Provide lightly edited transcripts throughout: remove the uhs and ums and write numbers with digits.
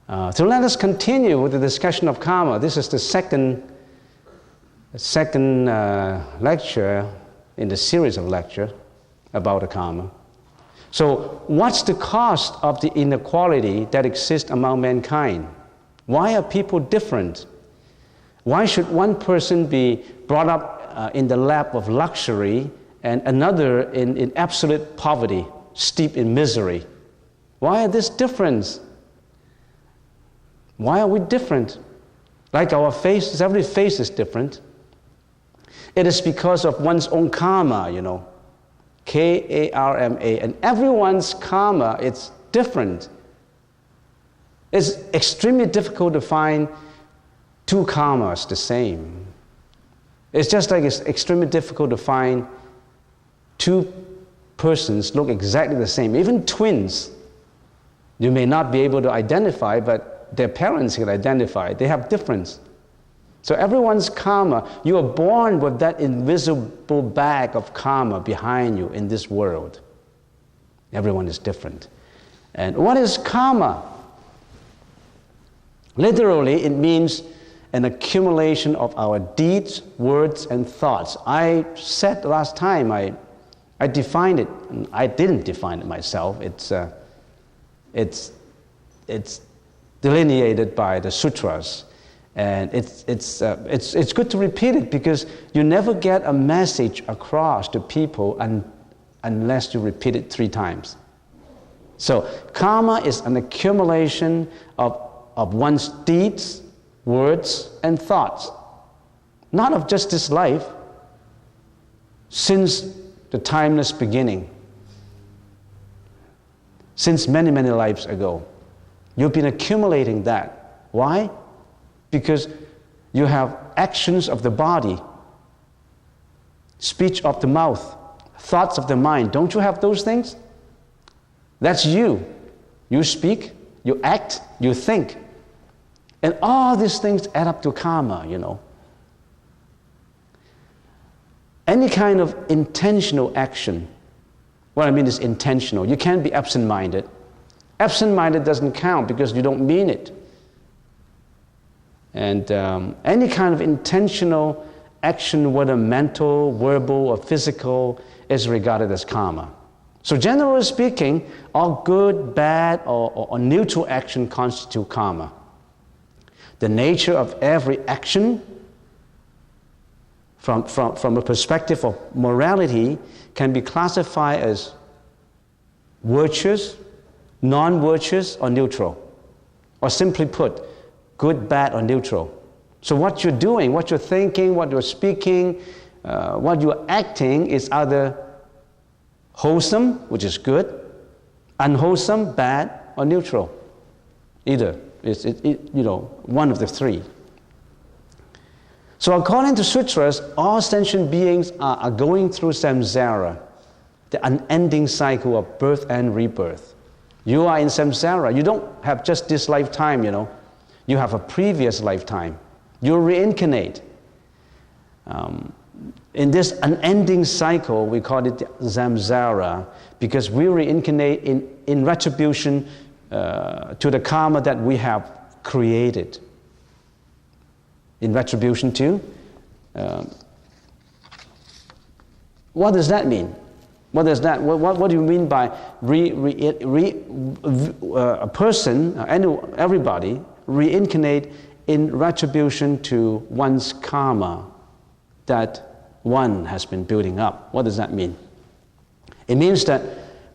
So let us continue with the discussion of karma. This is the second lecture in the series of lectures about the karma. So what's the cost of the inequality that exists among mankind? Why are people different? Why should one person be brought up in the lap of luxury and another in absolute poverty, steeped in misery? Why are this difference? Why are we different? Like our faces, every face is different. It is because of one's own karma, K-A-R-M-A, and everyone's karma, it's different. It's extremely difficult to find two karmas the same. It's just like it's extremely difficult to find two persons look exactly the same. Even twins, you may not be able to identify, but their parents can identify. They have difference. So everyone's karma, you are born with that invisible bag of karma behind you in this world. Everyone is different. And what is karma? Literally, it means an accumulation of our deeds, words, and thoughts. I said last time, I defined it. I didn't define it myself. It's delineated by the sutras. And it's good to repeat it because you never get a message across to people unless you repeat it 3 times. So karma is an accumulation of one's deeds, words, and thoughts. Not of just this life, since the timeless beginning. Since many, many lives ago. You've been accumulating that. Why? Because you have actions of the body, speech of the mouth, thoughts of the mind. Don't you have those things? That's you. You speak, you act, you think. And all these things add up to karma, Any kind of intentional action, what I mean is intentional. You can't be absent-minded. Absent-minded doesn't count because you don't mean it. And any kind of intentional action, whether mental, verbal, or physical, is regarded as karma. So generally speaking, all good, bad, or neutral action constitute karma. The nature of every action, from a perspective of morality, can be classified as virtuous, non-virtuous, or neutral. Or simply put, good, bad, or neutral. So what you're doing, what you're thinking, what you're speaking, what you're acting is either wholesome, which is good, unwholesome, bad, or neutral. Either. It's one of the 3. So according to sutras, all sentient beings are going through samsara, the unending cycle of birth and rebirth. You are in samsara. You don't have just this lifetime, You have a previous lifetime. You reincarnate. In this unending cycle, we call it samsara, because we reincarnate in retribution to the karma that we have created. In retribution to? What does that mean? What does that? What do you mean by a person, everybody, reincarnate in retribution to one's karma that one has been building up? What does that mean? It means that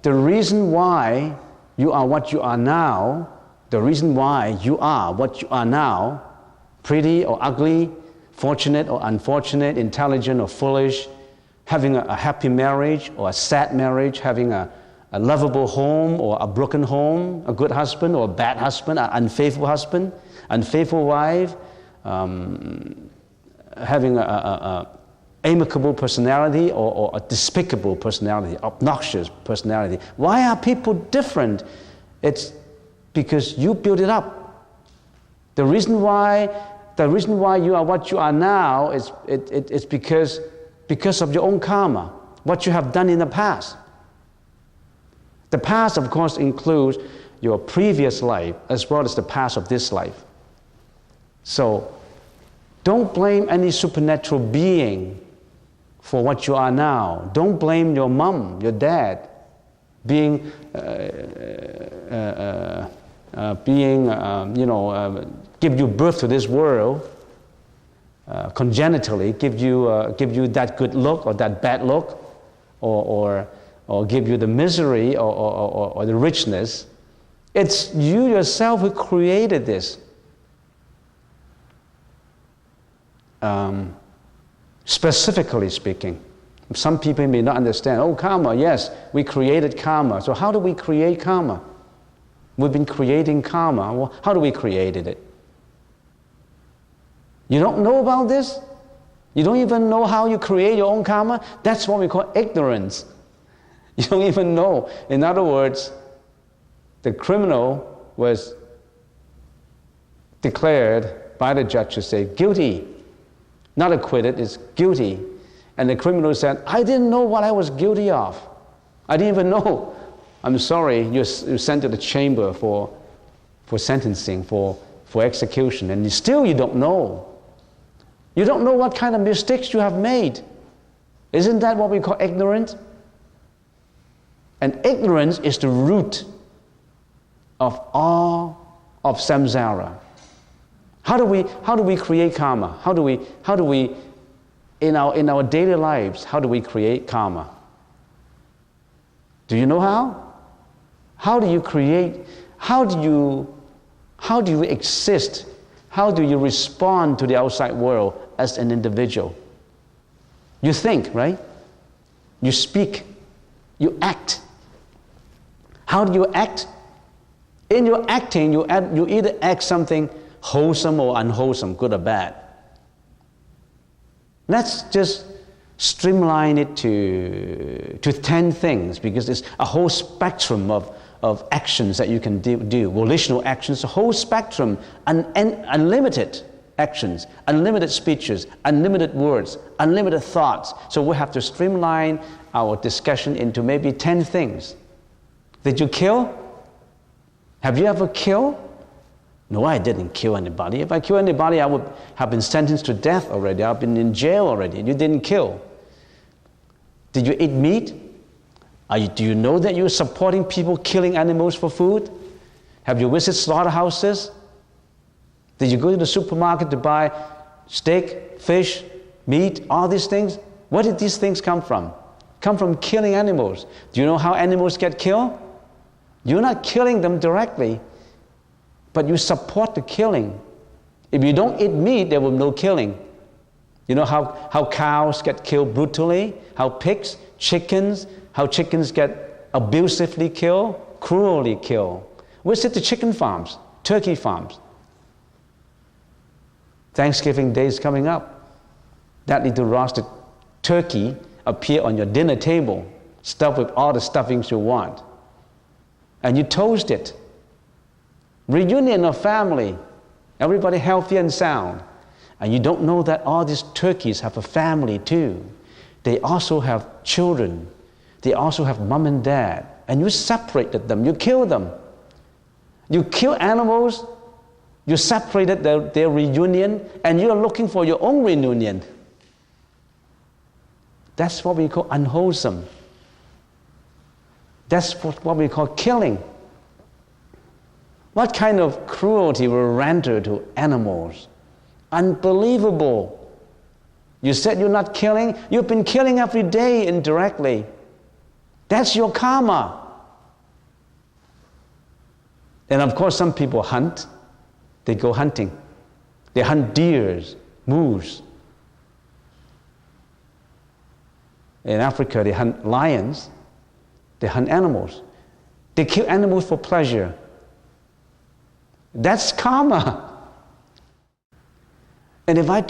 the reason why you are what you are now, the reason why you are what you are now, pretty or ugly, fortunate or unfortunate, intelligent or foolish, having a happy marriage or a sad marriage, having a lovable home or a broken home, a good husband or a bad husband, an unfaithful wife, having a amicable personality or a despicable personality, obnoxious personality. Why are people different? It's because you build it up. The reason why you are what you are now is it's because of your own karma, what you have done in the past. The past, of course, includes your previous life as well as the past of this life. So don't blame any supernatural being for what you are now. Don't blame your mom, your dad, give you birth to this world congenitally, give you that good look or that bad look, or give you the misery or the richness. It's you yourself who created this. Specifically speaking, some people may not understand, oh, karma, yes, we created karma. So how do we create karma? We've been creating karma. Well, how do we create it? You don't know about this? You don't even know how you create your own karma? That's what we call ignorance. You don't even know. In other words, the criminal was declared by the judge to say guilty. Not acquitted, it's guilty. And the criminal said, I didn't know what I was guilty of. I didn't even know. I'm sorry, you're sent to the chamber for sentencing, for execution, and still you don't know. You don't know what kind of mistakes you have made. Isn't that what we call ignorance? And ignorance is the root of all of samsara. How do we create karma? How do we in our daily lives, how do we create karma? Do you know how? How do you create? How do you exist? How do you respond to the outside world as an individual? You think, right? You speak. You act. How do you act? In your acting, you either act something wholesome or unwholesome, good or bad. Let's just streamline it to 10 things, because there's a whole spectrum of actions that you can do. Volitional actions, a whole spectrum, unlimited actions, unlimited speeches, unlimited words, unlimited thoughts. So we have to streamline our discussion into maybe 10 things. Did you kill? Have you ever killed? No, I didn't kill anybody. If I killed anybody, I would have been sentenced to death already. I've been in jail already. You didn't kill. Did you eat meat? Do you know that you're supporting people killing animals for food? Have you visited slaughterhouses? Did you go to the supermarket to buy steak, fish, meat, all these things? Where did these things come from? Come from killing animals. Do you know how animals get killed? You're not killing them directly, but you support the killing. If you don't eat meat, there will be no killing. You know how cows get killed brutally? How pigs, chickens get abusively killed, cruelly killed. Visit the chicken farms, turkey farms. Thanksgiving Day is coming up. That little roasted turkey appear on your dinner table, stuffed with all the stuffings you want. And you toast it. Reunion of family, everybody healthy and sound. And you don't know that all these turkeys have a family too. They also have children. They also have mom and dad. And you separated them, you kill them. You kill animals, you separated their reunion, and you're looking for your own reunion. That's what we call unwholesome. That's what we call killing. What kind of cruelty will render to animals? Unbelievable. You said you're not killing. You've been killing every day indirectly. That's your karma. And of course, some people hunt. They go hunting. They hunt deers, moose. In Africa, they hunt lions. They hunt animals. They kill animals for pleasure. That's karma. And if I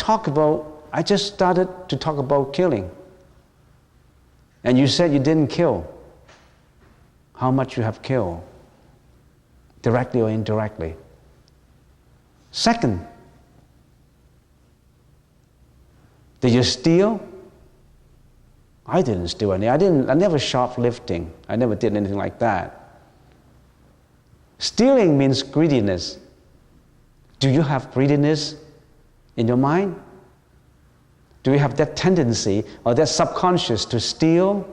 just started to talk about killing, and you said you didn't kill, how much you have killed, directly or indirectly. Second, did you steal? I didn't steal any. I never shoplifting. I never did anything like that. Stealing means greediness. Do you have greediness in your mind? Do you have that tendency or that subconscious to steal?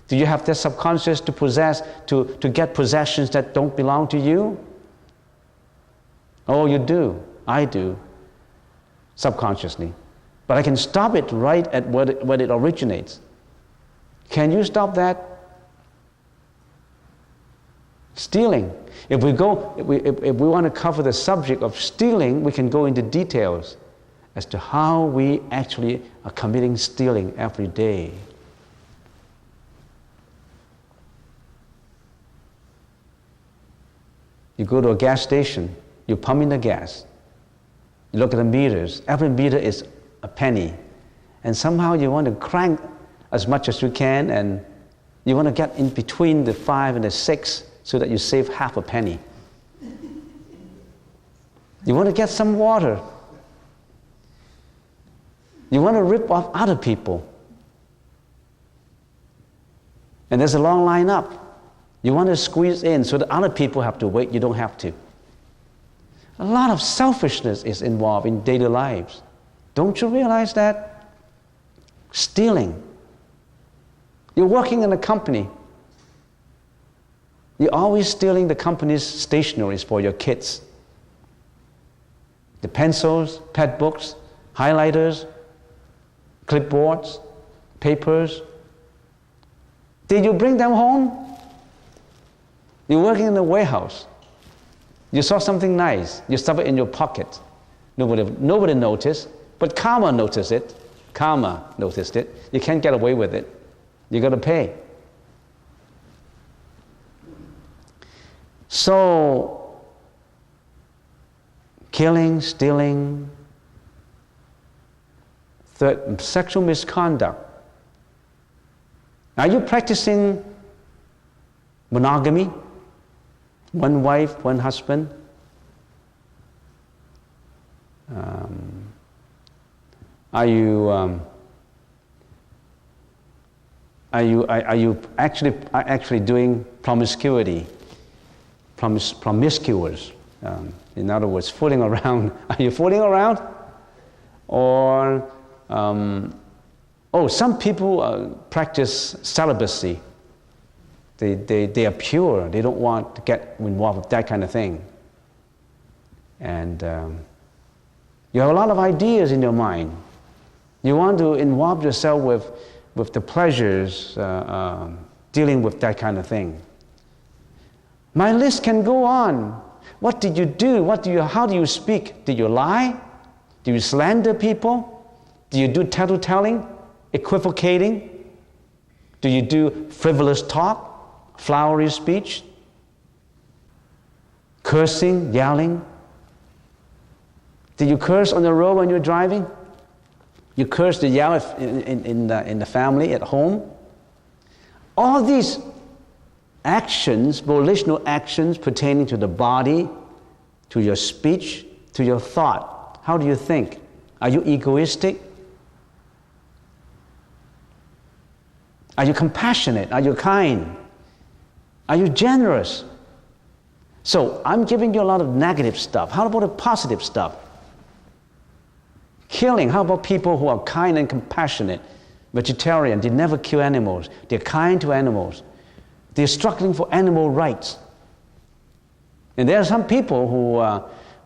Do you have that subconscious to possess, to get possessions that don't belong to you? Oh, you do. I do. Subconsciously. But I can stop it right at where it originates. Can you stop that? Stealing. If we want to cover the subject of stealing, we can go into details as to how we actually are committing stealing every day. You go to a gas station, you pump in the gas, you look at the meters, every meter is a penny, and somehow you want to crank as much as you can, and you want to get in between the 5 and the 6 so that you save half a penny. You want to get some water. You want to rip off other people. And there's a long line up. You want to squeeze in so that other people have to wait, you don't have to. A lot of selfishness is involved in daily lives. Don't you realize that? Stealing. You're working in a company. You're always stealing the company's stationeries for your kids. The pencils, pet books, highlighters, clipboards, papers. Did you bring them home? You're working in a warehouse. You saw something nice. You stuff it in your pocket. Nobody noticed, but karma noticed it. Karma noticed it. You can't get away with it. You got to pay. So, killing, stealing, third, sexual misconduct. Are you practicing monogamy? One wife, one husband? Are you actually doing promiscuity? Promiscuous. In other words, fooling around. Are you fooling around? Or, some people practice celibacy. They are pure. They don't want to get involved with that kind of thing. And you have a lot of ideas in your mind. You want to involve yourself with the pleasures dealing with that kind of thing. My list can go on. What did you do? How do you speak? Did you lie? Do you slander people? Do you do tattletale, equivocating? Do you do frivolous talk, flowery speech, cursing, yelling? Did you curse on the road when you're driving? You curse to yell in the family, at home? All these actions, volitional actions pertaining to the body, to your speech, to your thought. How do you think? Are you egoistic? Are you compassionate? Are you kind? Are you generous? So I'm giving you a lot of negative stuff. How about the positive stuff? Killing. How about people who are kind and compassionate? Vegetarian. They never kill animals. They're kind to animals. They're struggling for animal rights. And there are some people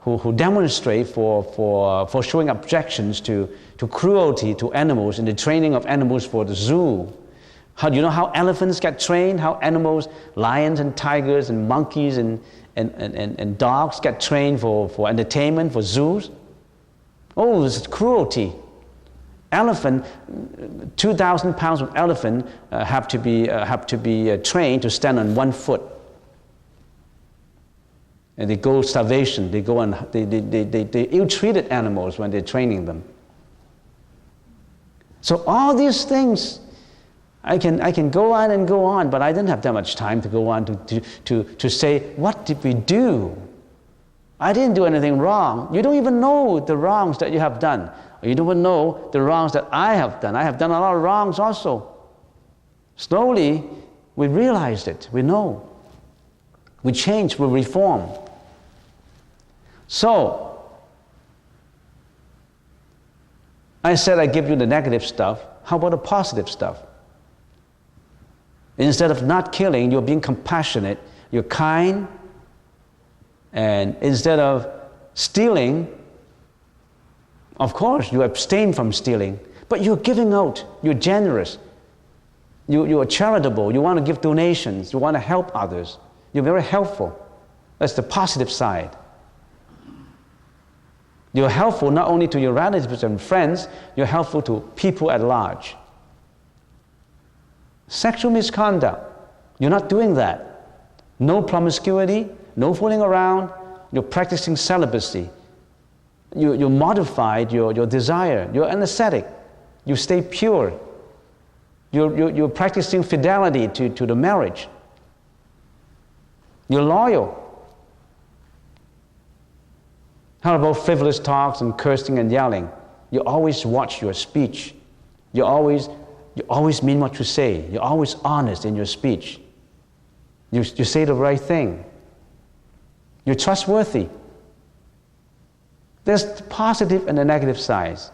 who demonstrate for showing objections to cruelty to animals and the training of animals for the zoo. Do you know how elephants get trained? How animals, lions and tigers and monkeys and dogs get trained for entertainment, for zoos? Oh, it's cruelty. Elephant, 2,000 pounds of elephant have to be trained to stand on one foot. And they go starvation. They go on. They ill-treated animals when they're training them. So all these things, I can go on and go on, but I didn't have that much time to go on to say, what did we do? I didn't do anything wrong. You don't even know the wrongs that you have done. You don't even know the wrongs that I have done. I have done a lot of wrongs also. Slowly, we realized it. We know. We change, we reform. So, I said I give you the negative stuff. How about the positive stuff? Instead of not killing, you're being compassionate, you're kind, and instead of stealing, of course, you abstain from stealing, but you're giving out, you're generous, you are charitable, you want to give donations, you want to help others, you're very helpful. That's the positive side. You're helpful not only to your relatives and friends, you're helpful to people at large. Sexual misconduct, you're not doing that. No promiscuity, no fooling around, you're practicing celibacy. You modified your desire, you're an ascetic, you stay pure. You're practicing fidelity to the marriage. You're loyal. How about frivolous talks and cursing and yelling? You always watch your speech. You always mean what you say. You're always honest in your speech. You say the right thing. You're trustworthy. There's the positive and the negative sides.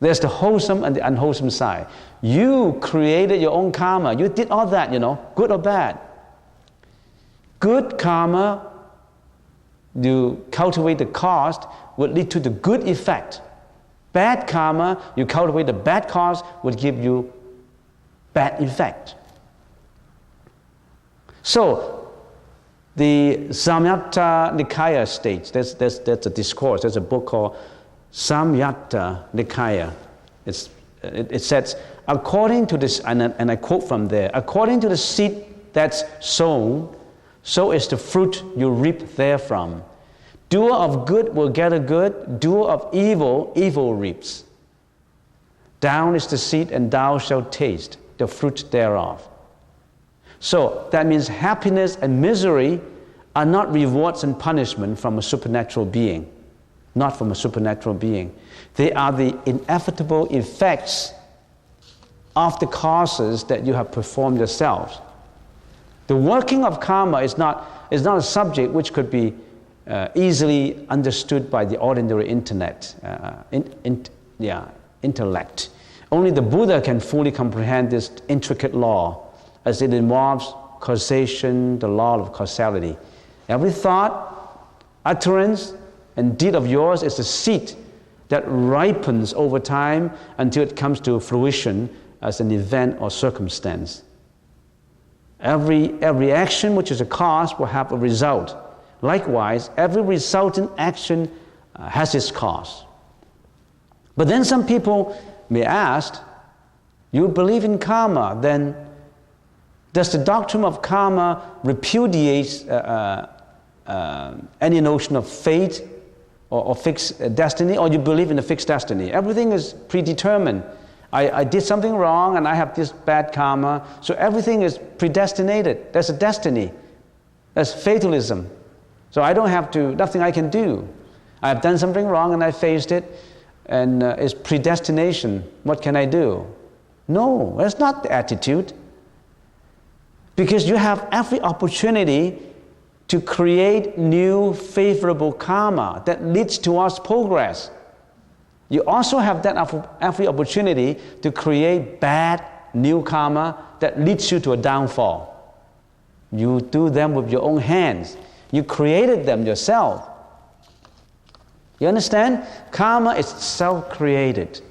There's the wholesome and the unwholesome side. You created your own karma. You did all that, good or bad. Good karma, you cultivate the cause, would lead to the good effect. Bad karma, you cultivate the bad cause, would give you bad effect. So, the Samyutta Nikaya states, that's a discourse, there's a book called Samyutta Nikaya. It says, according to this, and I quote from there, according to the seed that's sown, so is the fruit you reap therefrom. Doer of good will gather good, doer of evil, evil reaps. Down is the seed, and thou shalt taste the fruit thereof. So that means happiness and misery are not rewards and punishment from a supernatural being. Not from a supernatural being. They are the inevitable effects of the causes that you have performed yourselves. The working of karma is not a subject which could be easily understood by the ordinary intellect. Only the Buddha can fully comprehend this intricate law, as it involves causation, the law of causality. Every thought, utterance, and deed of yours is a seed that ripens over time until it comes to fruition as an event or circumstance. Every action which is a cause will have a result. Likewise, every resultant action has its cause. But then some people may ask, you believe in karma, then does the doctrine of karma repudiate any notion of fate or fixed destiny, or you believe in a fixed destiny? Everything is predetermined. I did something wrong and I have this bad karma, so everything is predestinated. There's a destiny. That's fatalism. So I don't have to, nothing I can do. I've done something wrong and I faced it, and it's predestination. What can I do? No, that's not the attitude. Because you have every opportunity to create new favorable karma that leads towards progress. You also have that every opportunity to create bad new karma that leads you to a downfall. You do them with your own hands. You created them yourself. You understand? Karma is self-created.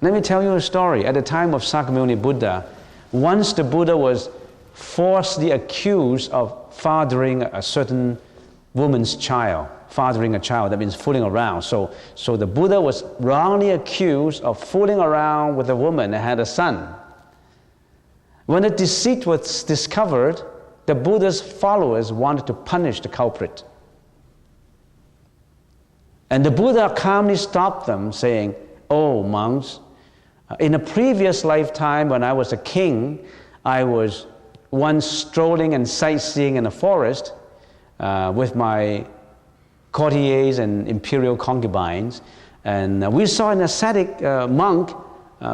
Let me tell you a story. At the time of Sakyamuni Buddha, once the Buddha was falsely accused of fathering a certain woman's child. Fathering a child, that means fooling around. So the Buddha was wrongly accused of fooling around with a woman and had a son. When the deceit was discovered, the Buddha's followers wanted to punish the culprit. And the Buddha calmly stopped them, saying, "Oh, monks, in a previous lifetime when I was a king, I was once strolling and sightseeing in a forest with my courtiers and imperial concubines, and we saw an ascetic monk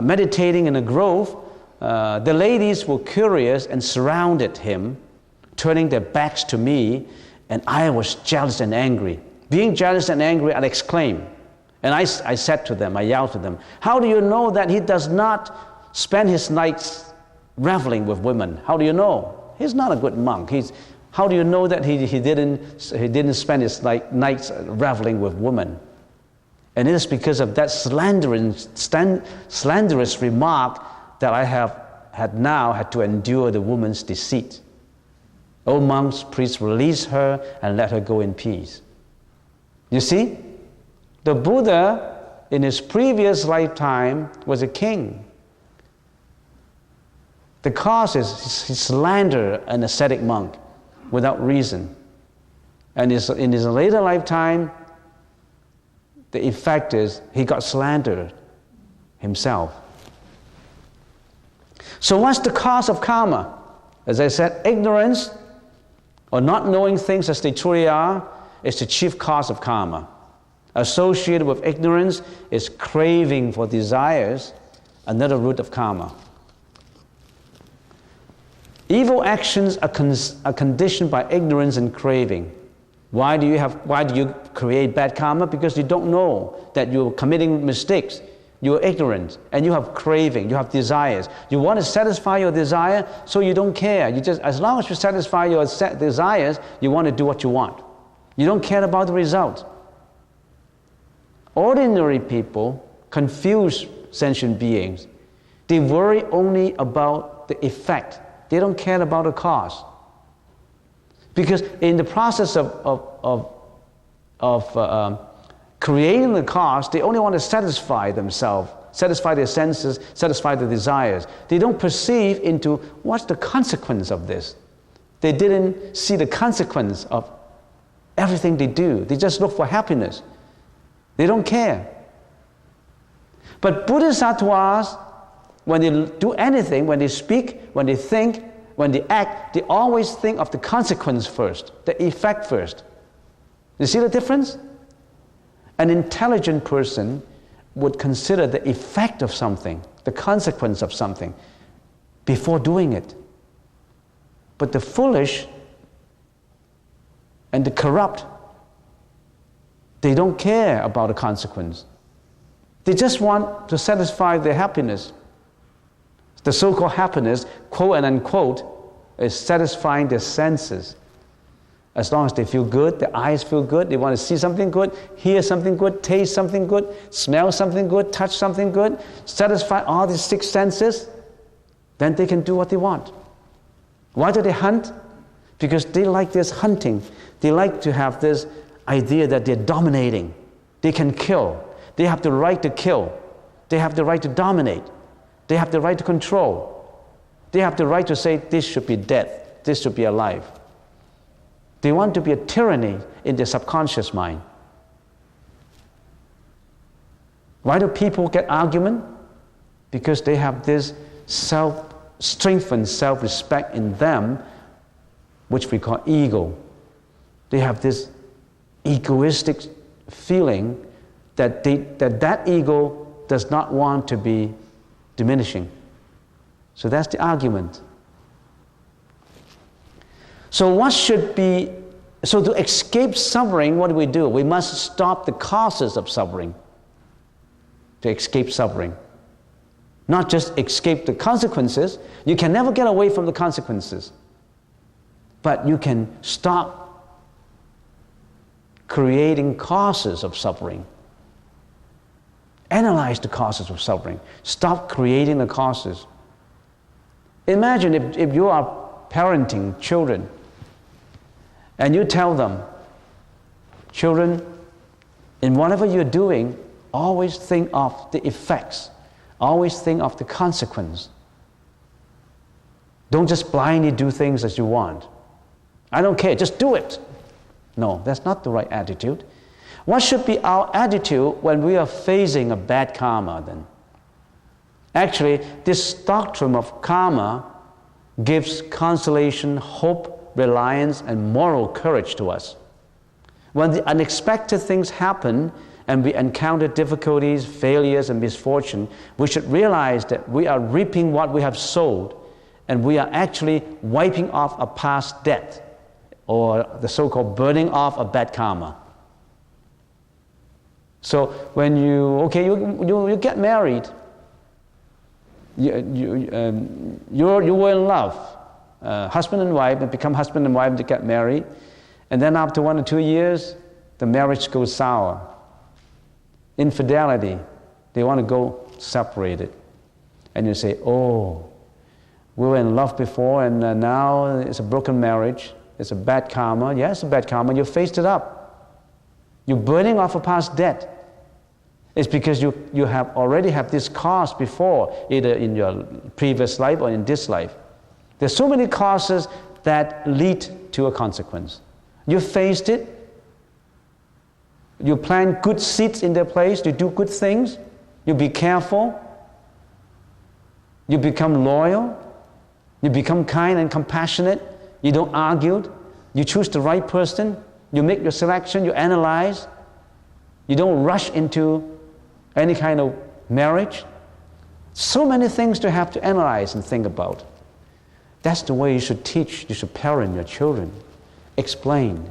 meditating in a grove the ladies were curious and surrounded him, turning their backs to me, and I was jealous and angry. Being jealous and angry, I exclaimed, and I said to them, I yelled to them, how do you know that he does not spend his nights reveling with women? How do you know? He's not a good monk. How do you know that he didn't spend his nights reveling with women? And it is because of that slanderous remark that I had now had to endure the woman's deceit. O monks, please release her and let her go in peace. You see, the Buddha in his previous lifetime was a king. The cause is he slandered an ascetic monk without reason. And in his later lifetime, the effect is he got slandered himself. So what's the cause of karma? As I said, ignorance or not knowing things as they truly are is the chief cause of karma. Associated with ignorance is craving for desires, another root of karma. Evil actions are conditioned by ignorance and craving. Why do you create bad karma? Because you don't know that you're committing mistakes. You're ignorant and you have craving, you have desires. You want to satisfy your desire, so you don't care. As long as you satisfy your desires, you want to do what you want. You don't care about the result. Ordinary people, confused sentient beings, they worry only about the effect. They don't care about the cause. Because in the process of creating the cause, they only want to satisfy themselves, satisfy their senses, satisfy their desires. They don't perceive into what's the consequence of this. They didn't see the consequence of everything they do. They just look for happiness. They don't care. But Bodhisattvas, when they do anything, when they speak, when they think, when they act, they always think of the consequence first, the effect first. You see the difference? An intelligent person would consider the effect of something, the consequence of something, before doing it. But the foolish and the corrupt, they don't care about the consequence. They just want to satisfy their happiness. The so-called happiness, quote and unquote, is satisfying their senses. As long as they feel good, their eyes feel good, they want to see something good, hear something good, taste something good, smell something good, touch something good, satisfy all these six senses, then they can do what they want. Why do they hunt? Because they like this hunting. They like to have this idea that they're dominating. They can kill. They have the right to kill. They have the right to dominate. They have the right to control. They have the right to say, this should be dead, this should be alive. They want to be a tyranny in their subconscious mind. Why do people get argument? Because they have this strengthened self-respect in them, which we call ego. They have this egoistic feeling that that ego does not want to be diminishing. So that's the argument. So to escape suffering, what do? We must stop the causes of suffering to escape suffering. Not just escape the consequences. You can never get away from the consequences. But you can stop creating causes of suffering. Analyze the causes of suffering. Stop creating the causes. Imagine if you are parenting children and you tell them, children, in whatever you're doing, always think of the effects. Always think of the consequence. Don't just blindly do things as you want. I don't care, just do it. No, that's not the right attitude. What should be our attitude when we are facing a bad karma then? Actually, this doctrine of karma gives consolation, hope, reliance, and moral courage to us. When the unexpected things happen and we encounter difficulties, failures, and misfortune, we should realize that we are reaping what we have sowed, and we are actually wiping off a past debt, or the so-called burning off a bad karma. So when you get married, you were in love, husband and wife, and become husband and wife to get married, and then after 1 or 2 years, the marriage goes sour. Infidelity, they want to go separated. And you say, oh, we were in love before and now it's a broken marriage, it's a bad karma. Yes, a bad karma, you faced it up. You're burning off a past debt. It's because you have already have this cause before, either in your previous life or in this life. There's so many causes that lead to a consequence. You faced it. You plant good seeds in their place. You do good things. You be careful. You become loyal. You become kind and compassionate. You don't argue. You choose the right person. You make your selection. You analyze. You don't rush into any kind of marriage. So many things to have to analyze and think about. That's the way you should teach, you should parent your children. Explain.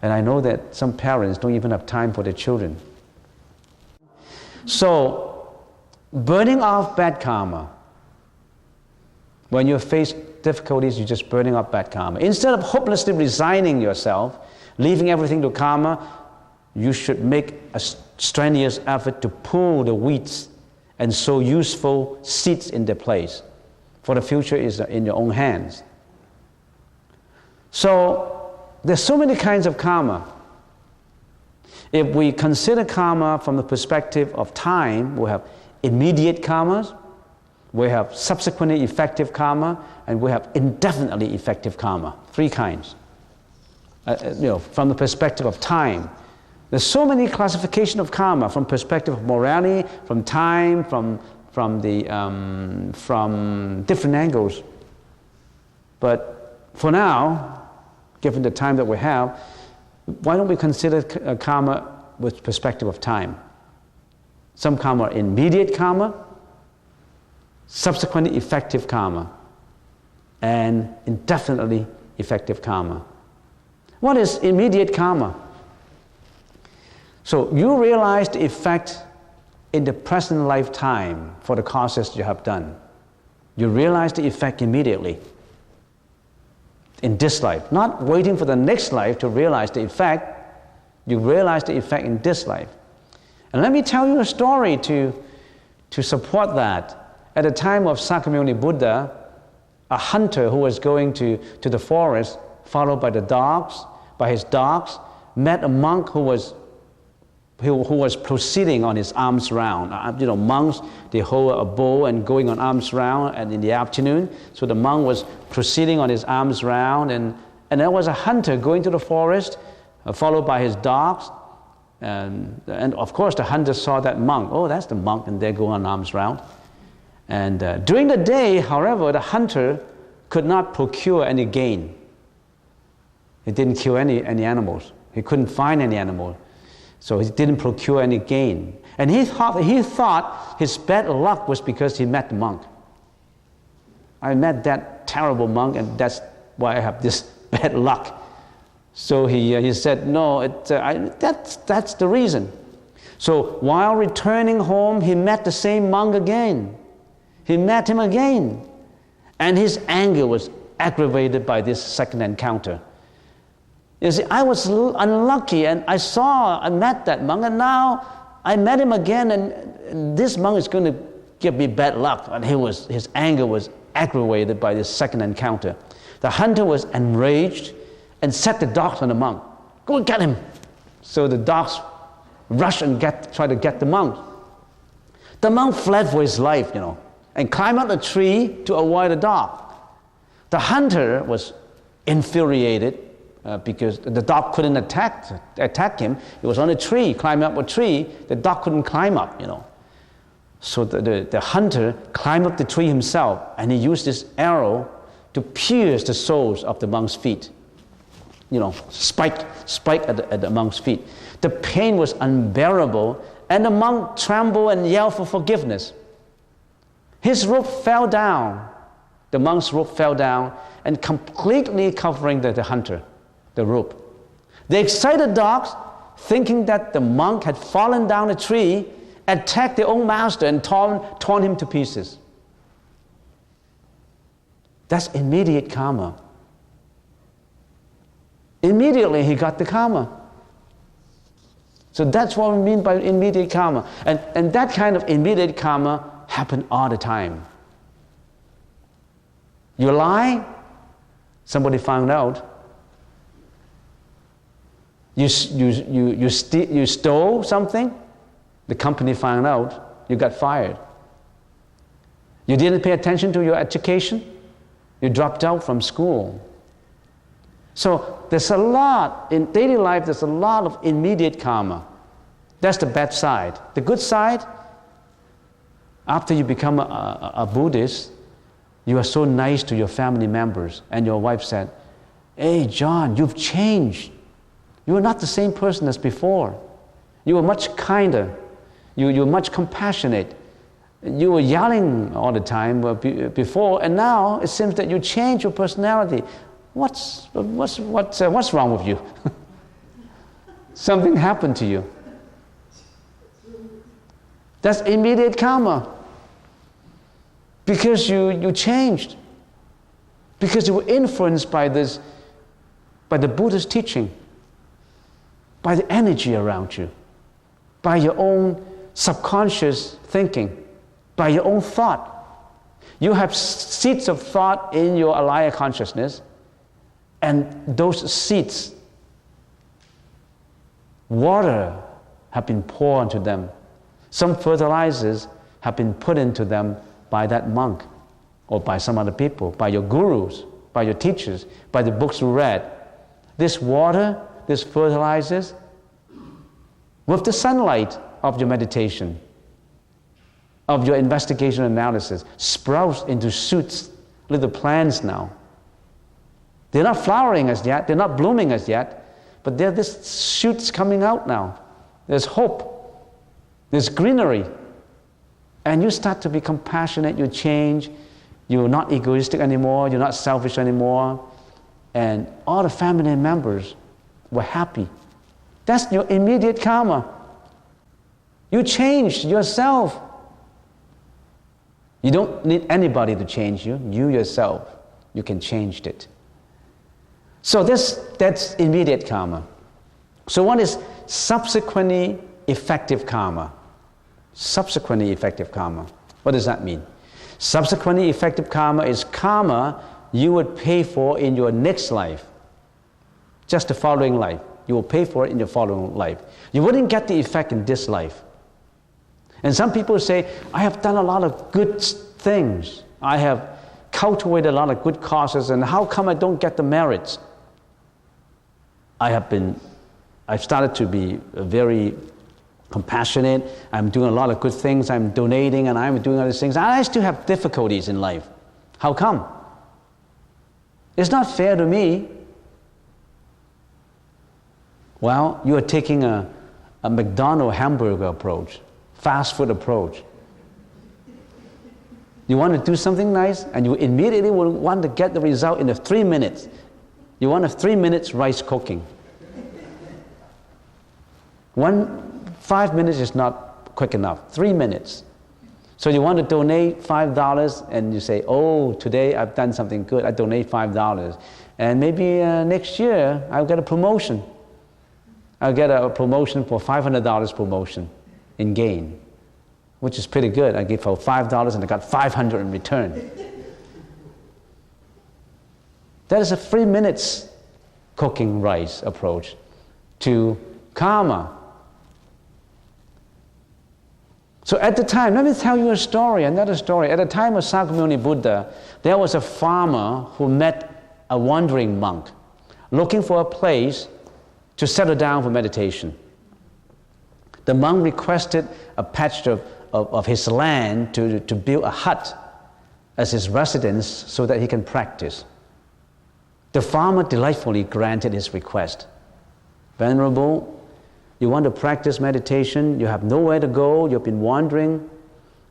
And I know that some parents don't even have time for their children. So, burning off bad karma. When you face difficulties, you're just burning off bad karma. Instead of hopelessly resigning yourself, leaving everything to karma, you should make a strenuous effort to pull the weeds and sow useful seeds in their place. For the future is in your own hands. So, there's so many kinds of karma. If we consider karma from the perspective of time, we have immediate karmas, we have subsequently effective karma, and we have indefinitely effective karma. 3 kinds. From the perspective of time. There's so many classifications of karma from perspective of morality, from time, from different angles. But for now, given the time that we have, why don't we consider karma with perspective of time? Some karma are immediate karma, subsequently effective karma, and indefinitely effective karma. What is immediate karma? So you realize the effect in the present lifetime for the causes you have done. You realize the effect immediately in this life, not waiting for the next life to realize the effect. You realize the effect in this life. And let me tell you a story to support that. At the time of Sakyamuni Buddha, a hunter who was going to the forest, followed by his dogs, met a monk who was proceeding on his alms round. Monks, they hold a bow and going on alms round and in the afternoon. So the monk was proceeding on his alms round, and there was a hunter going to the forest, followed by his dogs. And of course the hunter saw that monk. Oh, that's the monk, and they're going on alms round. And during the day, however, the hunter could not procure any game. He didn't kill any animals. He couldn't find any animal. So he didn't procure any gain. And he thought his bad luck was because he met the monk. I met that terrible monk, and that's why I have this bad luck. So he said, no, that's the reason. So while returning home, he met the same monk again. He met him again. And his anger was aggravated by this second encounter. You see, I was unlucky, and I met that monk, and now I met him again, and this monk is going to give me bad luck. And his anger was aggravated by this second encounter. The hunter was enraged and set the dogs on the monk. Go and get him. So the dogs rushed and tried to get the monk. The monk fled for his life, and climbed up a tree to avoid the dog. The hunter was infuriated, because the dog couldn't attack him. It was on a tree, climbing up a tree. The dog couldn't climb up, So the hunter climbed up the tree himself, and he used this arrow to pierce the soles of the monk's feet. spike at the monk's feet. The pain was unbearable, and the monk trembled and yelled for forgiveness. His robe fell down. The monk's robe fell down and completely covering the hunter, the rope. The excited dogs, thinking that the monk had fallen down a tree, attacked their own master and torn him to pieces. That's immediate karma. Immediately he got the karma. So that's what we mean by immediate karma. And that kind of immediate karma happens all the time. You lie, somebody found out. You stole something, the company found out, you got fired. You didn't pay attention to your education, you dropped out from school. So there's a lot, in daily life there's a lot of immediate karma. That's the bad side. The good side, after you become a Buddhist, you are so nice to your family members, and your wife said, "Hey John, you've changed. You are not the same person as before. You were much kinder. You were much compassionate. You were yelling all the time before, and now it seems that you changed your personality. What's wrong with you?" Something happened to you. That's immediate karma. Because you changed. Because you were influenced by the Buddha's teaching, by the energy around you, by your own subconscious thinking, by your own thought. You have seeds of thought in your alaya consciousness, and those seeds, water have been poured into them. Some fertilizers have been put into them by that monk or by some other people, by your gurus, by your teachers, by the books you read. This water, this fertilizers, with the sunlight of your meditation, of your investigation analysis, sprouts into shoots, little plants now. They're not flowering as yet, they're not blooming as yet, but there are these shoots coming out now. There's hope, there's greenery. And you start to be compassionate, you change, you're not egoistic anymore, you're not selfish anymore, and all the family members were happy. That's your immediate karma. You changed yourself. You don't need anybody to change you. You yourself, you can change it. So that's immediate karma. So what is subsequently effective karma? Subsequently effective karma. What does that mean? Subsequently effective karma is karma you would pay for in your next life. Just the following life. You will pay for it in your following life. You wouldn't get the effect in this life. And some people say, I have done a lot of good things. I have cultivated a lot of good causes, and how come I don't get the merits? I've started to be very compassionate. I'm doing a lot of good things. I'm donating and I'm doing other things. I still have difficulties in life. How come? It's not fair to me. Well, you are taking a McDonald's hamburger approach, fast food approach. You want to do something nice and you immediately will want to get the result in 3 minutes. You want a 3 minutes rice cooking. 5 minutes is not quick enough. 3 minutes. So you want to donate $5 and you say, oh, today I've done something good. I donate $5. And maybe next year I'll get a promotion. I'll get a promotion for $500 promotion in gain, which is pretty good. I gave for $5 and I got $500 in return. That is a 3 minutes cooking rice approach to karma. So at the time, let me tell you another story. At the time of Sakyamuni Buddha, there was a farmer who met a wandering monk looking for a place to settle down for meditation. The monk requested a patch of his land to build a hut as his residence so that he can practice. The farmer delightfully granted his request. Venerable, you want to practice meditation, you have nowhere to go, you've been wandering,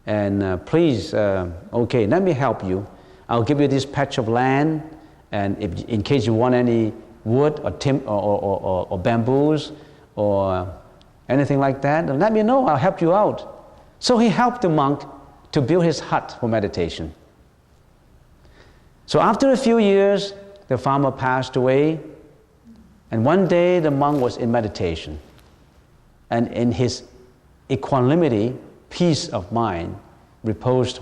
and please, okay, let me help you. I'll give you this patch of land, and in case you want any wood or bamboos or anything like that, let me know, I'll help you out. So he helped the monk to build his hut for meditation. So after a few years, the farmer passed away, and one day the monk was in meditation, and in his equanimity, peace of mind, reposed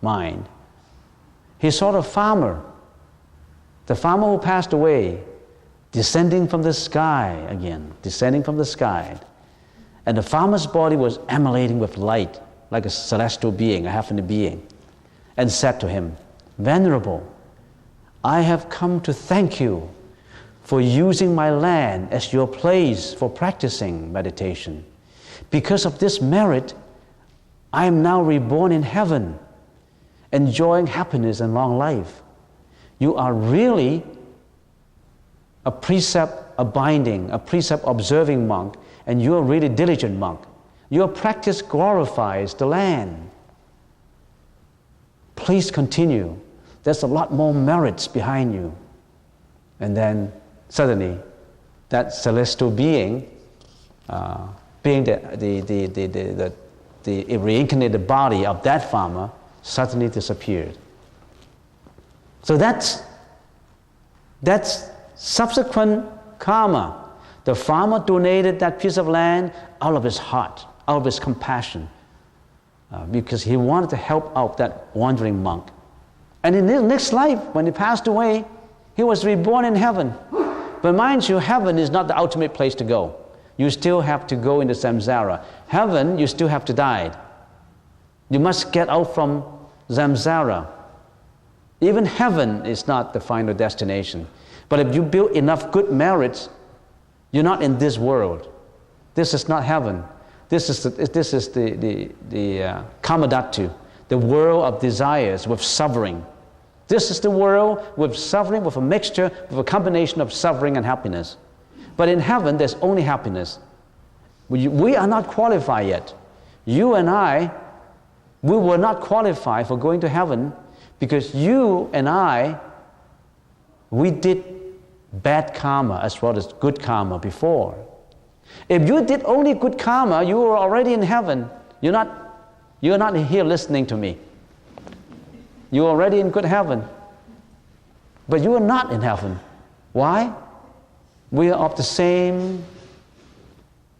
mind, he saw the farmer who passed away, descending from the sky again, descending from the sky. And the farmer's body was emanating with light, like a celestial being, a heavenly being, and said to him, Venerable, I have come to thank you for using my land as your place for practicing meditation. Because of this merit, I am now reborn in heaven, enjoying happiness and long life. You are really a precept-abiding, a precept-observing monk, and you are a really diligent monk. Your practice glorifies the land. Please continue. There's a lot more merits behind you. And then suddenly, that celestial being, being the reincarnated body of that farmer, suddenly disappeared. So that's subsequent karma. The farmer donated that piece of land out of his heart, out of his compassion, because he wanted to help out that wandering monk. And in his next life, when he passed away, he was reborn in heaven. But mind you, heaven is not the ultimate place to go. You still have to go into samsara. Heaven, you still have to die. You must get out from samsara. Even heaven is not the final destination. But if you build enough good merits, you're not in this world. This is not heaven. This is the kamadhatu, the world of desires with suffering. This is the world with suffering, with a mixture, with a combination of suffering and happiness. But in heaven, there's only happiness. We are not qualified yet. You and I, we were not qualified for going to heaven because you and I, we did bad karma as well as good karma before. If you did only good karma, you were already in heaven. You're not here listening to me. You're already in good heaven. But you are not in heaven. Why? We are of the same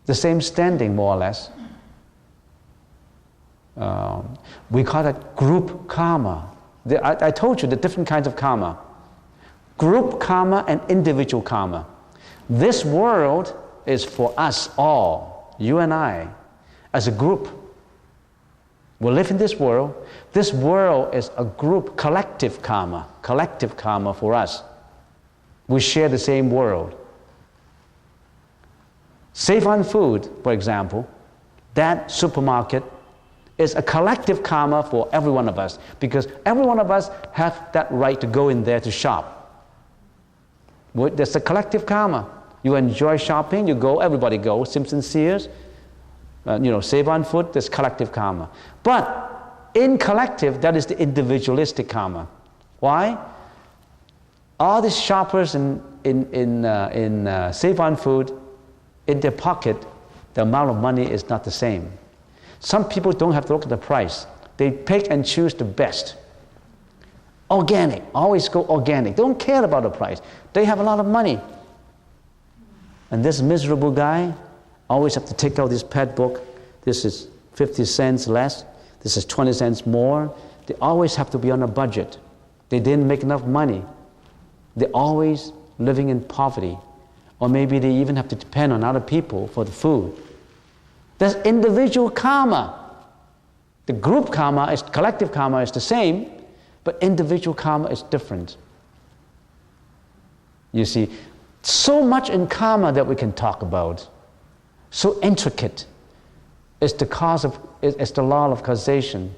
standing, more or less. We call that group karma. I told you the different kinds of karma. Group karma and individual karma. This world is for us all, you and I, as a group. We live in this world. This world is a group, collective karma for us. We share the same world. Save on Food, for example, that supermarket is a collective karma for every one of us because every one of us have that right to go in there to shop. There's a collective karma. You enjoy shopping, you go, everybody goes, Simpson Sears, Save on Food, there's collective karma. But in collective, that is the individualistic karma. Why? All these shoppers in Save on Food, in their pocket, the amount of money is not the same. Some people don't have to look at the price. They pick and choose the best. Organic, always go organic. They don't care about the price. They have a lot of money. And this miserable guy always have to take out this pet book. This is 50 cents less. This is 20 cents more. They always have to be on a budget. They didn't make enough money. They're always living in poverty. Or maybe they even have to depend on other people for the food. There's individual karma. The group karma, collective karma is the same, but individual karma is different. You see, so much in karma that we can talk about, so intricate. It's the law of causation.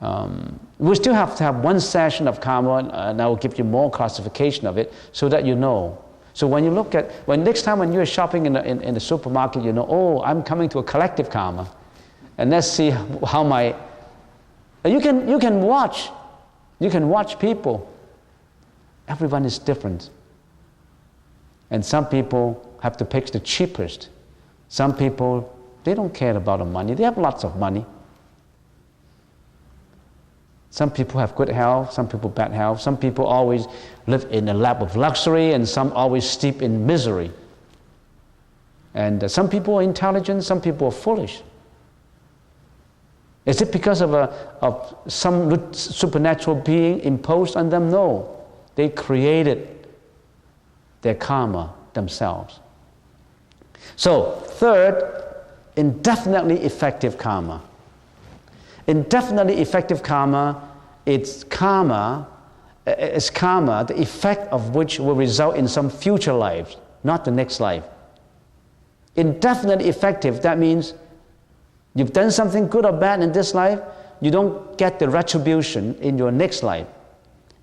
We still have to have one session of karma, and I will give you more classification of it so that you know. So when you look at, next time when you're shopping in the supermarket, you know, oh, I'm coming to a collective karma. And let's see how my, you can watch people. Everyone is different. And some people have to pick the cheapest. Some people, they don't care about the money. They have lots of money. Some people have good health, some people bad health. Some people always live in a lap of luxury, and some always steep in misery. And some people are intelligent, some people are foolish. Is it because of some supernatural being imposed on them? No. They created their karma themselves. So, third, indefinitely effective karma. Indefinitely effective karma, it's karma, the effect of which will result in some future lives, not the next life. Indefinitely effective, that means you've done something good or bad in this life, you don't get the retribution in your next life.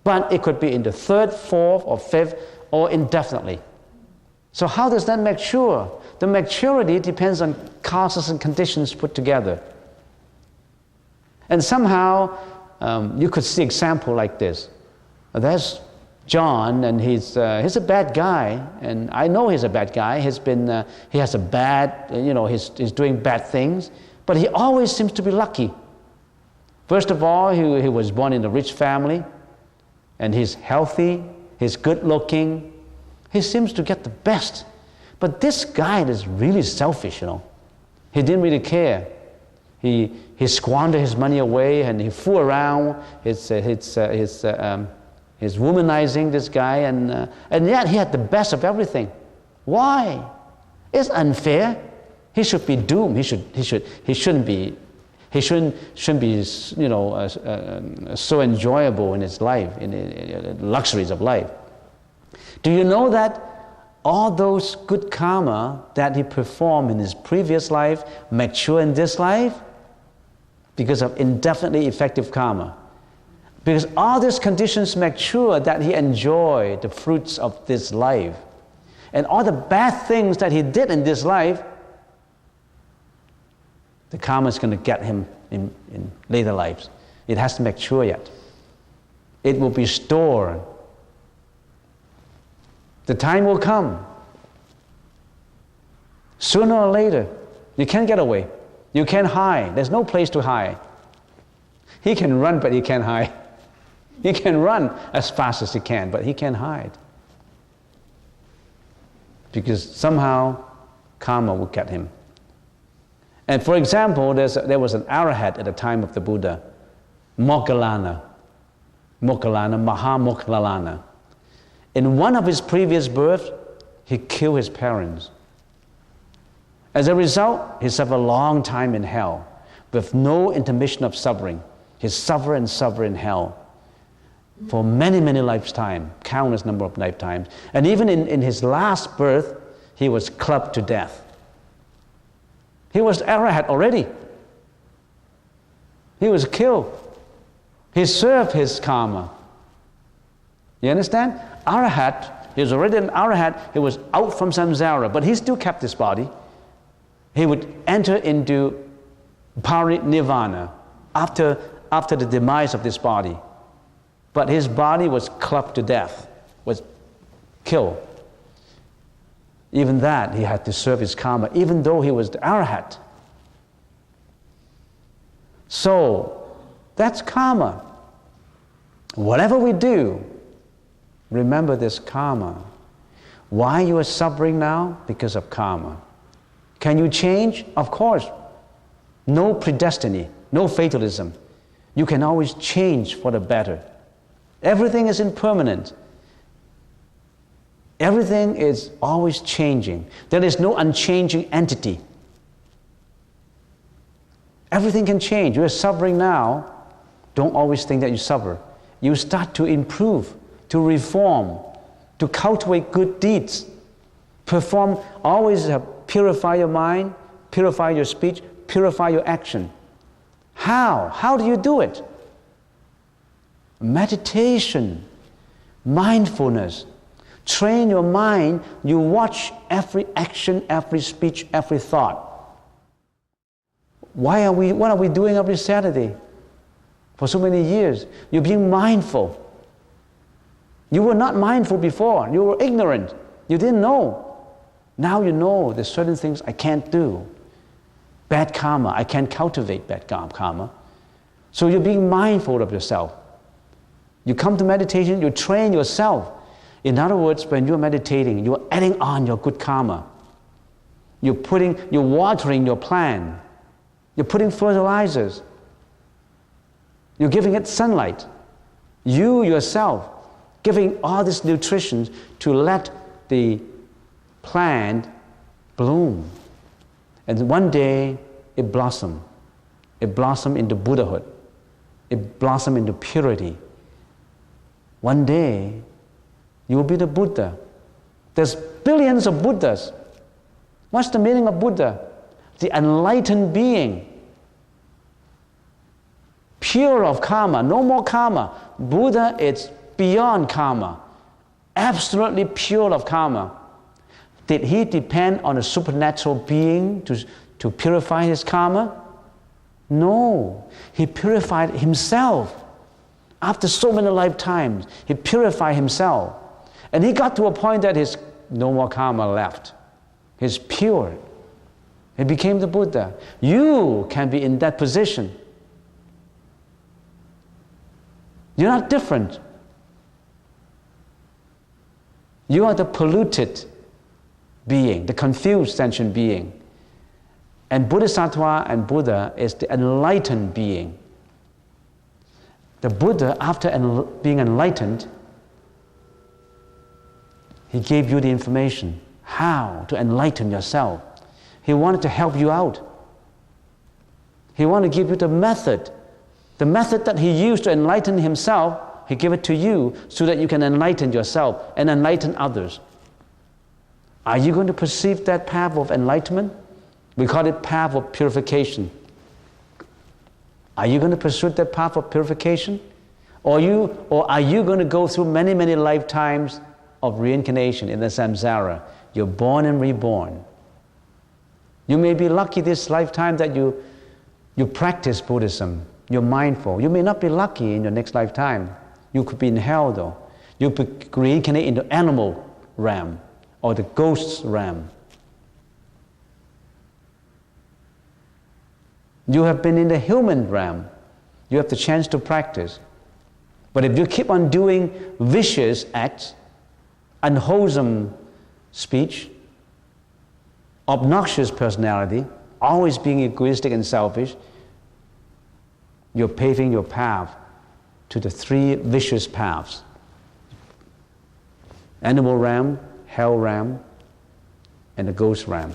But it could be in the third, fourth, or fifth, or indefinitely. So how does that mature? The maturity depends on causes and conditions put together. And somehow, you could see example like this. There's John, and he's a bad guy, and I know he's a bad guy. He has a bad, he's doing bad things, but he always seems to be lucky. First of all, he was born in a rich family, and he's healthy, he's good looking, he seems to get the best. But this guy is really selfish, He didn't really care. He squandered his money away, and he fooled around. He's womanizing this guy, and yet he had the best of everything. Why? It's unfair. He should be doomed. He shouldn't be so enjoyable in his life, in the luxuries of life. Do you know that all those good karma that he performed in his previous life mature in this life? Because of indefinitely effective karma. Because all these conditions mature that he enjoyed the fruits of this life. And all the bad things that he did in this life, the karma is going to get him in later lives. It has to mature yet. It will be stored. The time will come. Sooner or later, you can't get away. You can't hide. There's no place to hide. He can run, but he can't hide. He can run as fast as he can, but he can't hide. Because somehow karma will get him. And for example, there was an arahat at the time of the Buddha, Moggallana, Mahamoggallana. In one of his previous births, he killed his parents. As a result, he suffered a long time in hell with no intermission of suffering. He suffered and suffered in hell for many, many lifetimes, countless number of lifetimes. And even in his last birth, he was clubbed to death. He was arahat already. He was killed. He served his karma. You understand? Arahat, he was already an arahat, he was out from samsara, but he still kept his body. He would enter into parinirvana after the demise of this body. But his body was clubbed to death, was killed. Even that, he had to serve his karma, even though he was the arahat. So, that's karma. Whatever we do, remember this karma. Why you are suffering now? Because of karma. Can you change? Of course. No predestiny, no fatalism. You can always change for the better. Everything is impermanent. Everything is always changing. There is no unchanging entity. Everything can change. You are suffering now. Don't always think that you suffer. You start to improve, to reform, to cultivate good deeds. Perform, always purify your mind, purify your speech, purify your action. How? How do you do it? Meditation, mindfulness. Train your mind. You watch every action, every speech, every thought. What are we doing every Saturday? For so many years, you're being mindful. You were not mindful before. You were ignorant. You didn't know. Now you know there's certain things I can't do. Bad karma, I can't cultivate bad karma. So you're being mindful of yourself. You come to meditation, you train yourself. In other words, when you're meditating, you're adding on your good karma. You're watering your plant. You're putting fertilizers. You're giving it sunlight. You yourself giving all this nutrition to let the plant bloom. And one day it blossomed. It blossomed into Buddhahood. It blossomed into purity. One day you will be the Buddha. There's billions of Buddhas. What's the meaning of Buddha? The enlightened being. Pure of karma, no more karma. Buddha is beyond karma. Absolutely pure of karma. Did he depend on a supernatural being to purify his karma? No. He purified himself. After so many lifetimes, he purified himself. And he got to a point that his no more karma left. He's pure. He became the Buddha. You can be in that position. You're not different. You are the polluted being, the confused sentient being. And Bodhisattva and Buddha is the enlightened being. The Buddha, after being enlightened, he gave you the information how to enlighten yourself. He wanted to help you out. He wanted to give you the method. The method that he used to enlighten himself, he gave it to you so that you can enlighten yourself and enlighten others. Are you going to perceive that path of enlightenment? We call it path of purification. Are you going to pursue that path of purification? Or are you going to go through many, many lifetimes of reincarnation in the samsara? You're born and reborn. You may be lucky this lifetime that you practice Buddhism. You're mindful. You may not be lucky in your next lifetime. You could be in hell though. You could reincarnate in the animal realm or the ghost realm. You have been in the human realm. You have the chance to practice. But if you keep on doing vicious acts, unwholesome speech, obnoxious personality, always being egoistic and selfish, you're paving your path to the three vicious paths. Animal realm, hell realm, and the ghost realm.